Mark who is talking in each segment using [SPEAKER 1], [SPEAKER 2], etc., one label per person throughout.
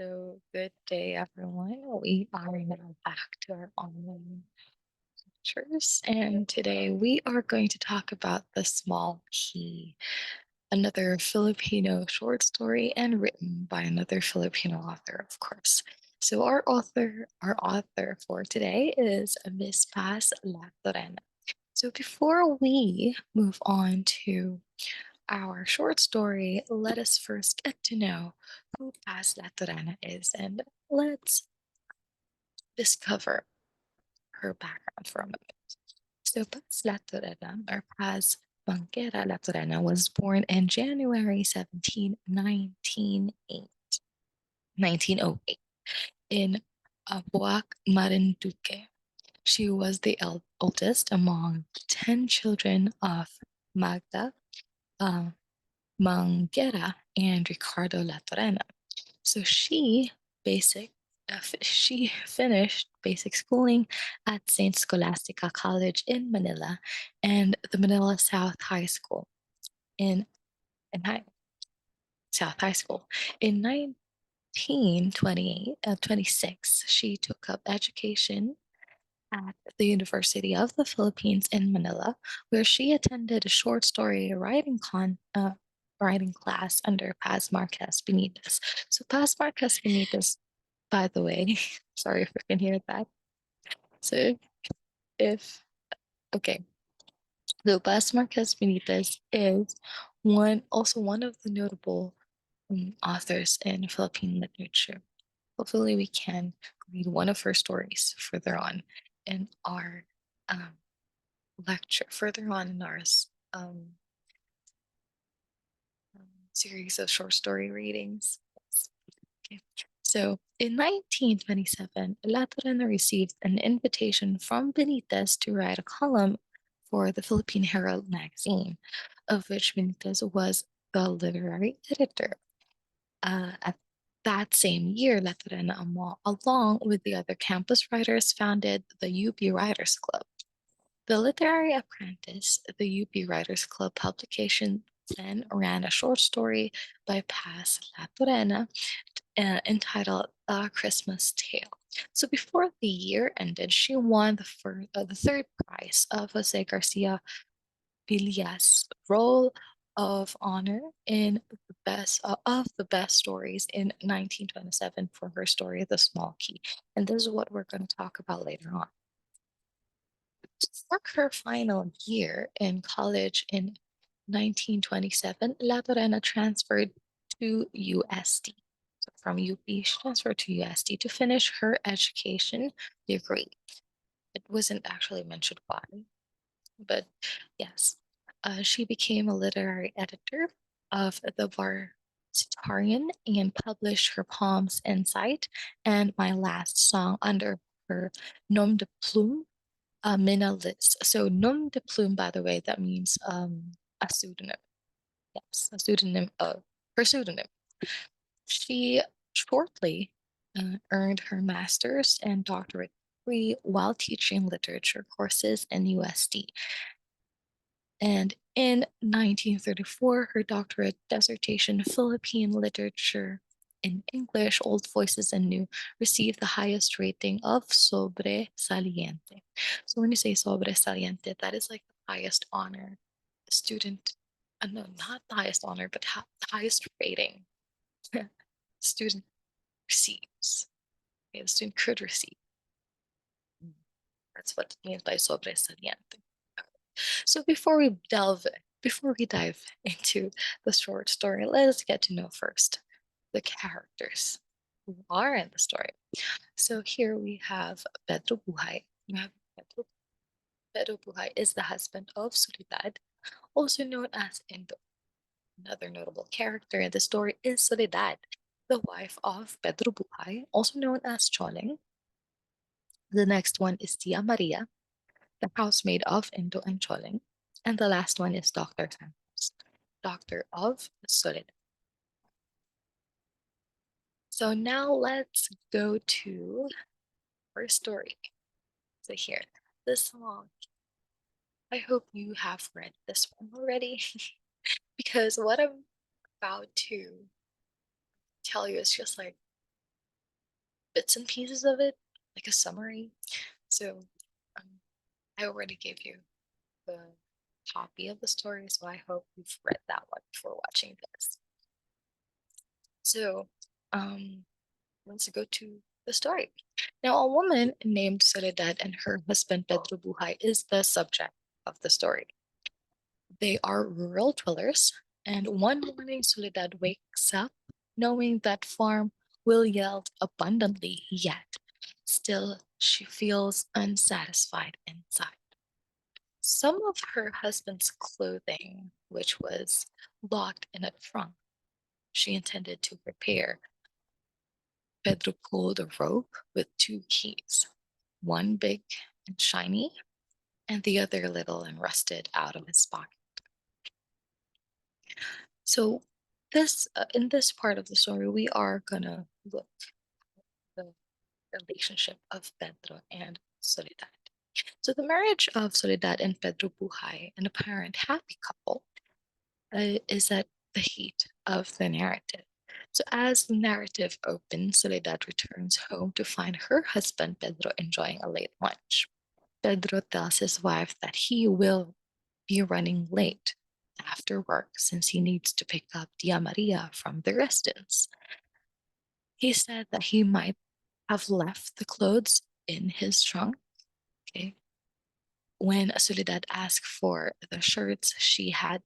[SPEAKER 1] So, good day, everyone. We are now back to our online lectures, and today we are going to talk about The Small Key, another Filipino short story and written by another Filipino author, of course. So, our author for today is Miss Paz Latorena. So, before we move on to our short story, let us first get to know who Paz Latorana is and let's discover her background for a moment. So Paz Latorana, or Paz Banquera Latorana, was born in January 17, 1908 in Abuac, Marinduque. She was the oldest among 10 children of Magda, uh, Manguera and Ricardo Latorena. So basic, she finished basic schooling at Saint Scholastica College in Manila and the Manila South High School in, South High School. In 1928, 26, she took up education at the University of the Philippines in Manila, where she attended a short story writing class under Paz Marquez Benitez. So Paz Marquez Benitez, by the way, sorry if you can hear that. So if okay, so Paz Marquez Benitez is one of the notable authors in Philippine literature. Hopefully, we can read one of her stories further on in our um, lecture further on in our um, series of short story readings. Okay. So in 1927, Latorena received an invitation from Benitez to write a column for the Philippine Herald magazine, of which Benitez was the literary editor. At that same year, Latorena, along with the other campus writers, founded the UP Writers Club. The Literary Apprentice, the UP Writers Club publication, then ran a short story by Paz Latorena entitled A Christmas Tale. So before the year ended, she won the third prize of Jose Garcia Villas Roll of Honor in the best stories in 1927 for her story The Small Key. And this is what we're going to talk about later on. For her final year in college in 1927, La Torena transferred to UST. So from UP, she transferred to UST to finish her education degree. It wasn't actually mentioned why, but yes. She became a literary editor of the Varsitarian and published her poems Insight and My Last Song under her nom de plume Mina list. So nom de plume, by the way, that means a pseudonym. Yes, a pseudonym of her pseudonym. She shortly earned her master's and doctorate degree while teaching literature courses in USD. And in 1934, her doctorate dissertation, Philippine Literature in English, Old Voices and New, received the highest rating of sobresaliente. So when you say sobresaliente, that is like the highest honor a student, no, not the highest honor, but the highest rating student receives. Okay, the student could receive. That's what it means by sobresaliente. So before we dive into the short story, let's get to know first the characters who are in the story. So here we have Pedro Buhay. We have Pedro. Pedro Buhay is the husband of Soledad, also known as Indo. Another notable character in the story is Soledad, the wife of Pedro Buhay, also known as Choling. The next one is Tia Maria, the housemaid of Indo and Choling. And the last one is Dr. Santos, doctor of Soledad. So now let's go to our story. So here, this song. I hope you have read this one already because what I'm about to tell you is just like bits and pieces of it, like a summary. So um, I already gave you the copy of the story, so I hope you've read that one before watching this. So let's go to the story. Now, a woman named Soledad and her husband Pedro Buhay is the subject of the story. They are rural dwellers, and one morning Soledad wakes up knowing that farm will yield abundantly, yet still she feels unsatisfied inside. Some of her husband's clothing, which was locked in a trunk she intended to repair, Pedro pulled a rope with two keys, one big and shiny, and the other little and rusted out of his pocket. So, this in this part of the story, we are gonna look at the relationship of Pedro and Soledad. So, the marriage of Soledad and Pedro Buhay, an apparent happy couple, is at the heat of the narrative. So, as the narrative opens, Soledad returns home to find her husband Pedro enjoying a late lunch. Pedro tells his wife that he will be running late after work since he needs to pick up Tia Maria from the residence. He said that he might have left the clothes in his trunk. Okay. When Soledad asked for the shirts she had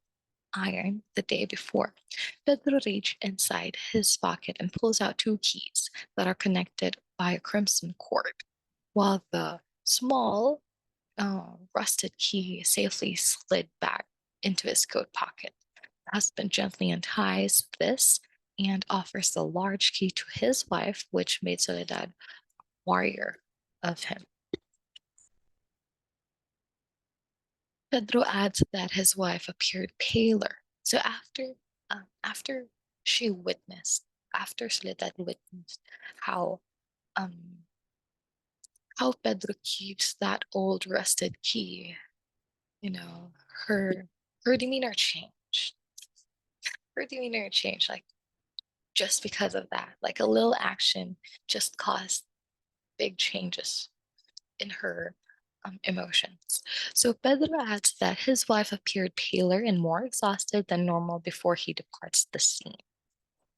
[SPEAKER 1] ironed the day before, Pedro reached inside his pocket and pulls out two keys that are connected by a crimson cord, while the small rusted key safely slid back into his coat pocket. The husband gently unties this and offers the large key to his wife, which made Soledad warrior of him. Pedro adds that his wife appeared paler. So after she witnessed, after Soledad witnessed how um, how Pedro keeps that old rusted key, you know, her demeanor changed. Her demeanor changed, like just because of that. Like a little action just caused big changes in her emotions. So Pedro adds that his wife appeared paler and more exhausted than normal before he departs the scene.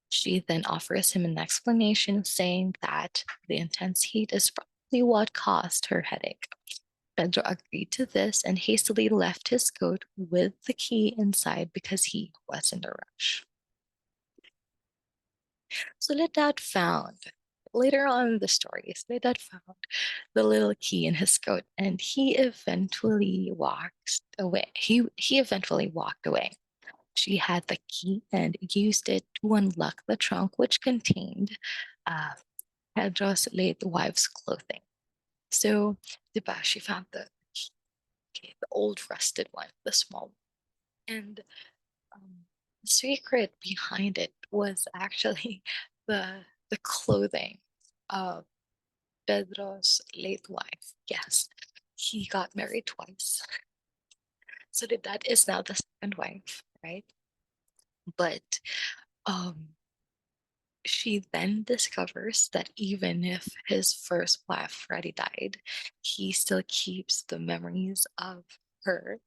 [SPEAKER 1] She then offers him an explanation, saying that the intense heat is probably what caused her headache. Pedro agreed to this and hastily left his coat with the key inside because he was in a rush. Soledad found later on in the story, Soledad found the little key in his coat and he eventually walked away. He eventually walked away. She had the key and used it to unlock the trunk, which contained uh, Pedro's late wife's clothing. So, diba, she found the old rusted one, the small one. And the secret behind it was actually the clothing of Pedro's late wife. Yes, he got married twice. So that is now the second wife, right? But um she then discovers that even if his first wife already died, he still keeps the memories of her,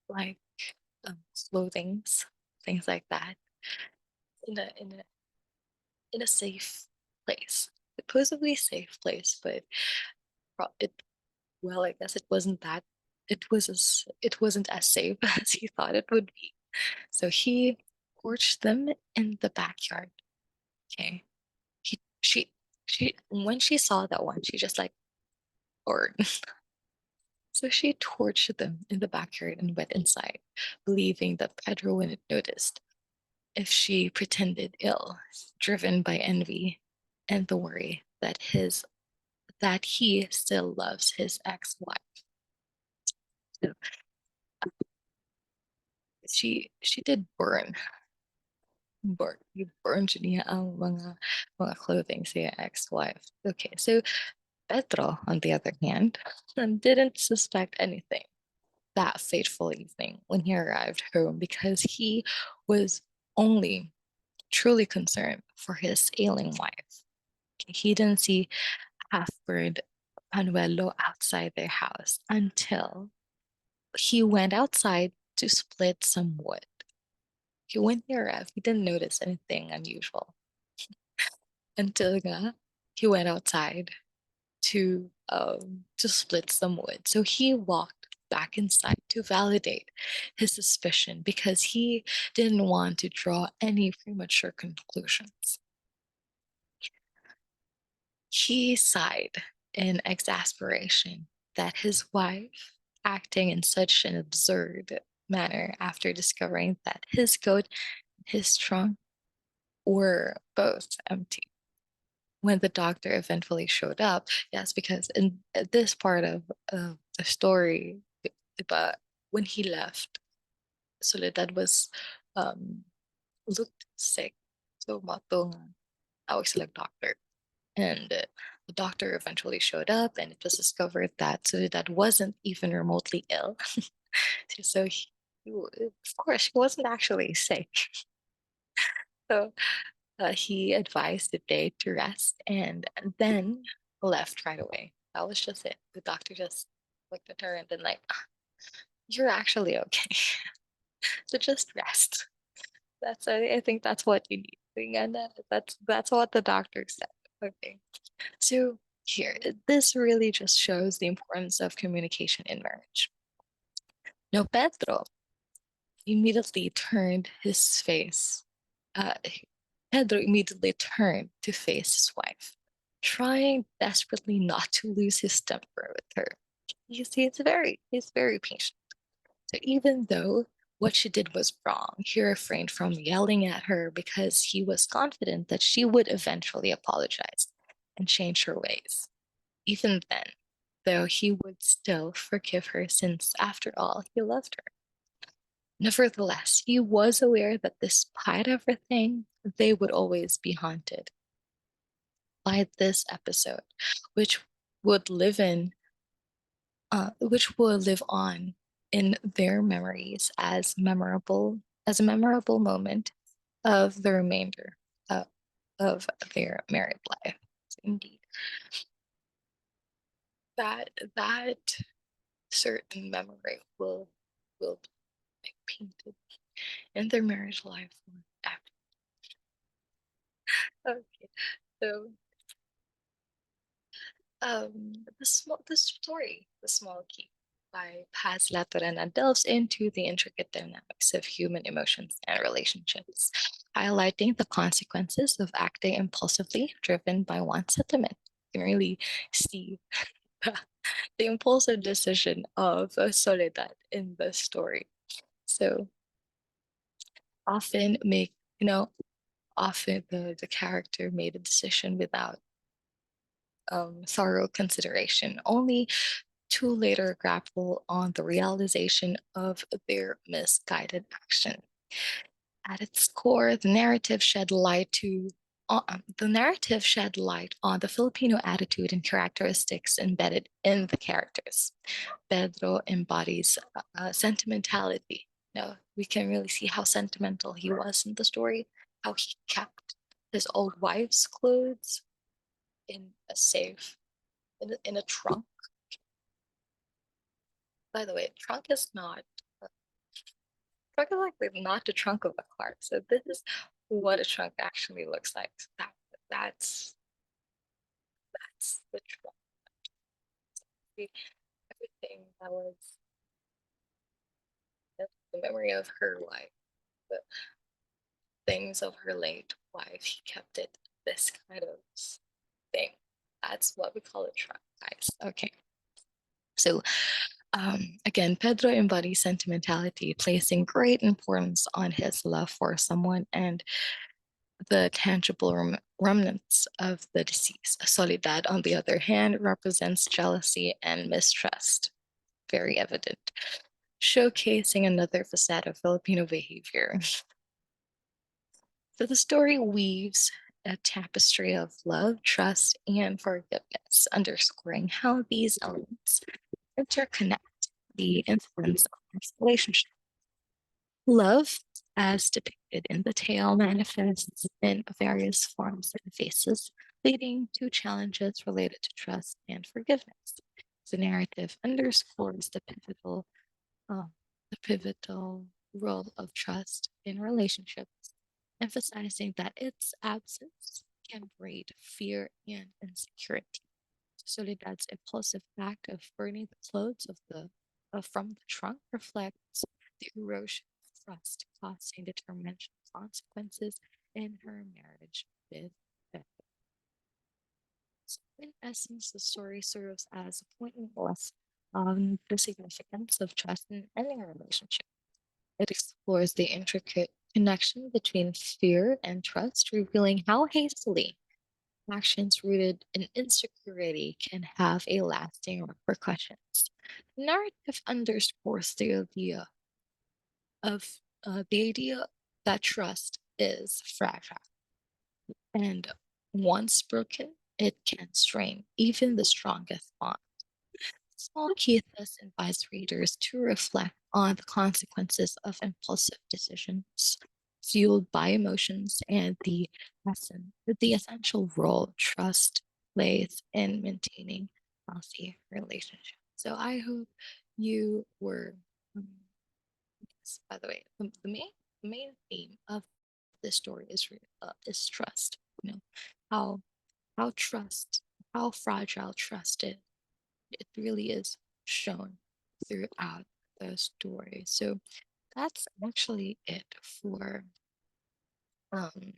[SPEAKER 1] like clothings, things like that, in a safe place, supposedly safe place, but it well, I guess it wasn't that. It wasn't as safe as he thought it would be. So he torched them in the backyard. Okay, he she when she saw that one, she just like or so she torched them in the backyard and went inside, believing that Pedro wouldn't notice if she pretended ill, driven by envy and the worry that he still loves his ex-wife. So she did burned niya ang mga clothing sa ex-wife. Okay, so Pedro, on the other hand, didn't suspect anything that fateful evening when he arrived home because he was only truly concerned for his ailing wife. He didn't see half-burned panuelo outside their house until he went outside to split some wood. He went near Rev. He didn't notice anything unusual until he went outside to split some wood. So he walked back inside to validate his suspicion because he didn't want to draw any premature conclusions. He sighed in exasperation that his wife, acting in such an absurd manner after discovering that his coat and his trunk were both empty. When the doctor eventually showed up, yes, because in this part of the story, but when he left, Soledad was um, looked sick. So matong tawag sila doctor. And the doctor eventually showed up, and it was discovered that Soledad wasn't even remotely ill. So of course, she wasn't actually sick. So he advised the day to rest and then left right away. That was just it. The doctor just looked at her and then like, "Ah, you're actually okay. So just rest." I think that's what you need. And that's what the doctor said. Okay. So here, this really just shows the importance of communication in marriage. No, Pedro immediately turned his face. Uh, Pedro immediately turned to face his wife, trying desperately not to lose his temper with her. He's very patient. So even though what she did was wrong, he refrained from yelling at her because he was confident that she would eventually apologize and change her ways. Even then, though, he would still forgive her since, after all, he loved her. Nevertheless, he was aware that despite everything, they would always be haunted by this episode, which would which will live on in their memories as a memorable moment of the remainder uh, of their married life. So indeed, that certain memory will be like, painted in their marriage life forever. Okay, so the small key by Paz Latorena delves into the intricate dynamics of human emotions and relationships, highlighting the consequences of acting impulsively driven by one sentiment. You can really see the impulsive decision of Soledad in the story. So often make you know often the character made a decision without thorough consideration, only to later grapple on the realization of their misguided action. At its core, the narrative shed light on the Filipino attitude and characteristics embedded in the characters. Pedro embodies sentimentality. We can really see how sentimental he was in the story, how he kept his old wife's clothes in a safe, in a trunk. By the way, trunk is like not the trunk of a car. So this is what a trunk actually looks like. So that's that's the trunk. Everything that was the memory of her life, the things of her late wife. He kept it this kind of thing. That's what we call a trunk, guys. Okay. So again, Pedro embodies sentimentality, placing great importance on his love for someone and the tangible remnants of the disease. Soledad, on the other hand, represents jealousy and mistrust, very evident, showcasing another facet of Filipino behavior. So the story weaves a tapestry of love, trust, and forgiveness, underscoring how these elements interconnect the influence of this relationship. Love, as depicted in the tale, manifests in various forms and faces, leading to challenges related to trust and forgiveness. The narrative underscores uh, the pivotal role of trust in relationships, emphasizing that its absence can breed fear and insecurity. Soledad's impulsive act of burning the clothes from the trunk reflects the erosion of trust, causing determined consequences in her marriage with Beth. So in essence, the story serves as a poignant lesson on the significance of trust in any relationship. It explores the intricate connection between fear and trust, revealing how hastily actions rooted in insecurity can have a lasting repercussions. The narrative underscores of the idea that trust is fragile, and once broken, it can strain even the strongest bond. Small key thus invites readers to reflect on the consequences of impulsive decisions fueled by emotions and the essential role trust plays in maintaining healthy relationships. So I hope you were. um, yes, by the way, the main theme of this story is trust. You know how how trust how fragile trust is, it really is shown throughout the story. So that's actually it um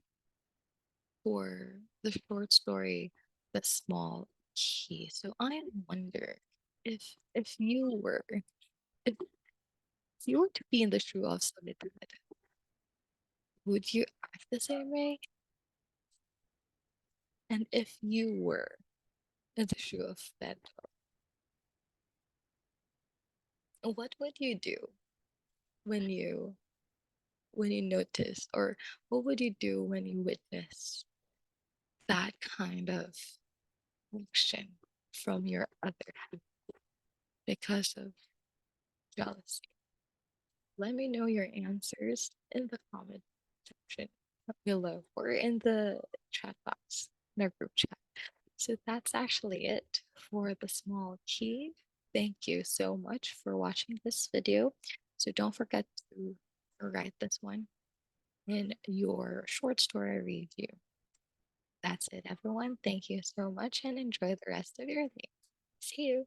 [SPEAKER 1] for the short story, The Small Key. So I wonder if you were if you were to be in the shoe of Soledad, would you act the same way? And if you were in the shoe of Pedro, what would you do when you notice, or what would you do when you witness that kind of action from your other half because of jealousy? Let me know your answers in the comment section below or in the chat box in our group chat. So that's actually it for The Small Key. Thank you so much for watching this video. So don't forget to write this one in your short story review. That's it, everyone. Thank you so much and enjoy the rest of your day. See you.